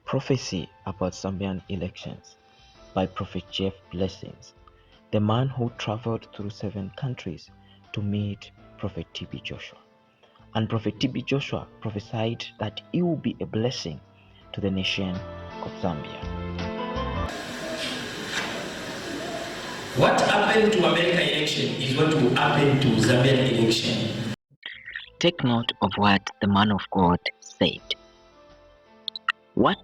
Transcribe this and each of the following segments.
Prophecy about Zambian elections by Prophet JeffBlessings, the man who traveled through 7 countries to meet Prophet tbjoshua. And Prophet tbjoshua prophesied that he will be a blessing to the nation of Zambia. What happened to American election is what will happen to Zambian election. Take note of what the man of God said. What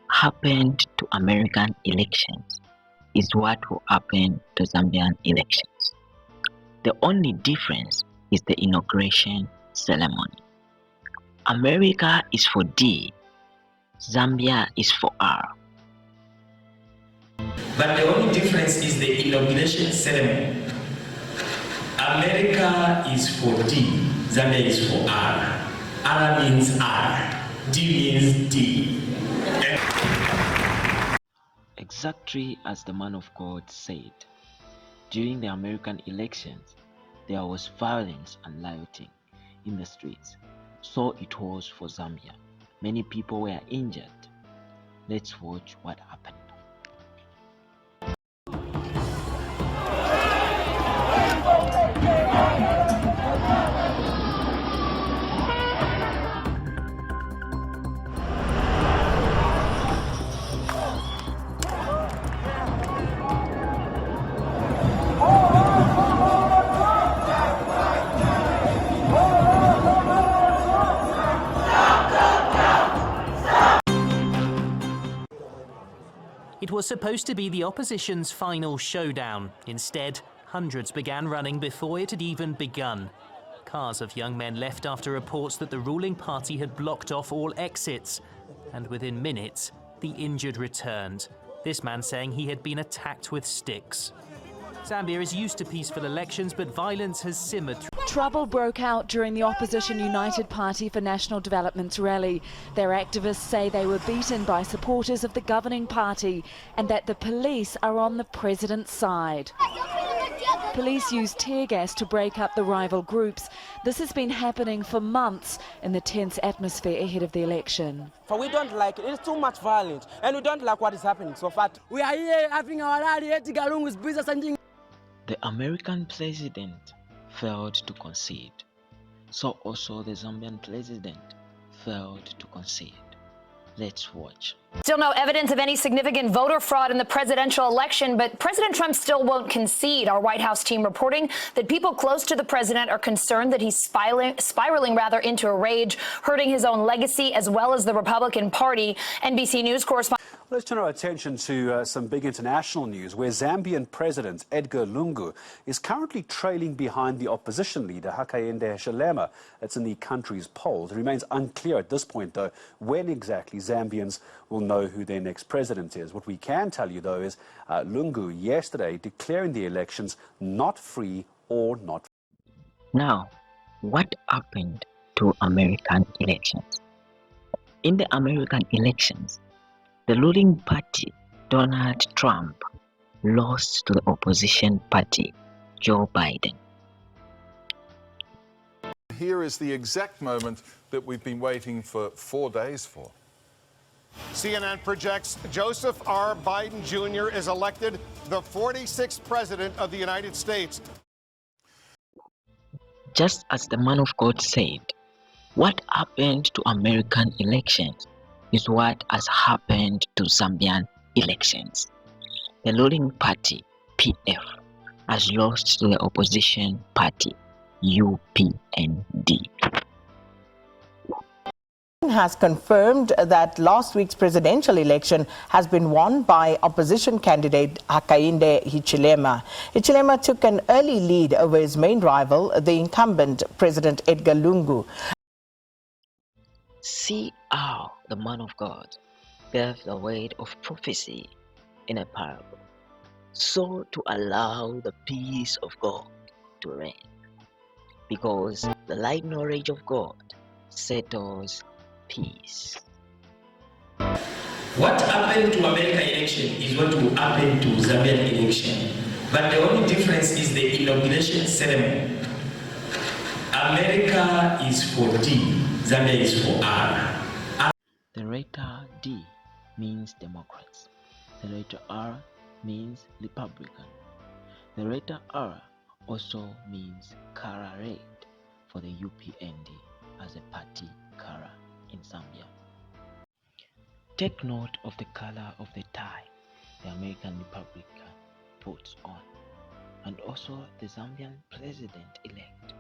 happened to American elections is what will happen to Zambian elections. The only difference is the inauguration ceremony. America is for D, Zambia is for R. But the only difference is the inauguration ceremony. America is for D, Zambia is for R. R means R, D means D. Exactly as the man of God said, during the American elections, there was violence and looting in the streets. So it was for Zambia. Many people were injured. Let's watch what happened. It was supposed to be the opposition's final showdown. Instead, hundreds began running before it had even begun. Cars of young men left after reports that the ruling party had blocked off all exits. And within minutes, the injured returned. This man saying he had been attacked with sticks. Zambia is used to peaceful elections, but violence has simmered. Trouble broke out during the opposition United Party for National Development's rally. Their activists say they were beaten by supporters of the governing party and that the police are on the president's side. Police used tear gas to break up the rival groups. This has been happening for months in the tense atmosphere ahead of the election. We don't like it. It's too much violence, and we don't like what is happening so far. We are here having our rally at with business and the American president failed to concede. So also the Zambian president failed to concede. Let's watch. Still no evidence of any significant voter fraud in the presidential election, but President Trump still won't concede. Our White House team reporting that people close to the president are concerned that he's spiraling into a rage, hurting his own legacy as well as the Republican Party. NBC News correspondent. Let's turn our attention to some big international news, where Zambian President Edgar Lungu is currently trailing behind the opposition leader Hakainde Hichilema. That's in the country's polls. It remains unclear at this point, though, when exactly Zambians will know who their next president is. What we can tell you, though, is Lungu yesterday declaring the elections not free or not. Now, what happened to American elections? In the American elections, the ruling party, Donald Trump, lost to the opposition party, Joe Biden. Here is the exact moment that we've been waiting for 4 days for. CNN projects Joseph R. Biden Jr. is elected the 46th president of the United States. Just as the man of God said, what happened to American elections is what has happened to Zambian elections. The ruling party, PF, has lost to the opposition party, UPND. Has confirmed that last week's presidential election has been won by opposition candidate Hakainde Hichilema. Hichilema took an early lead over his main rival, the incumbent President Edgar Lungu. See how the man of God gave the word of prophecy in a parable, so to allow the peace of God to reign, because the light knowledge of God settles peace. What happened to American election is what will happen to Zambian election. But the only difference is the inauguration ceremony. America is for D, Zambia is for R. The letter D means Democrats. The letter R means Republican. The letter R also means color red for the UPND as a party color in Zambia. Take note of the color of the tie the American Republican puts on, and also the Zambian president-elect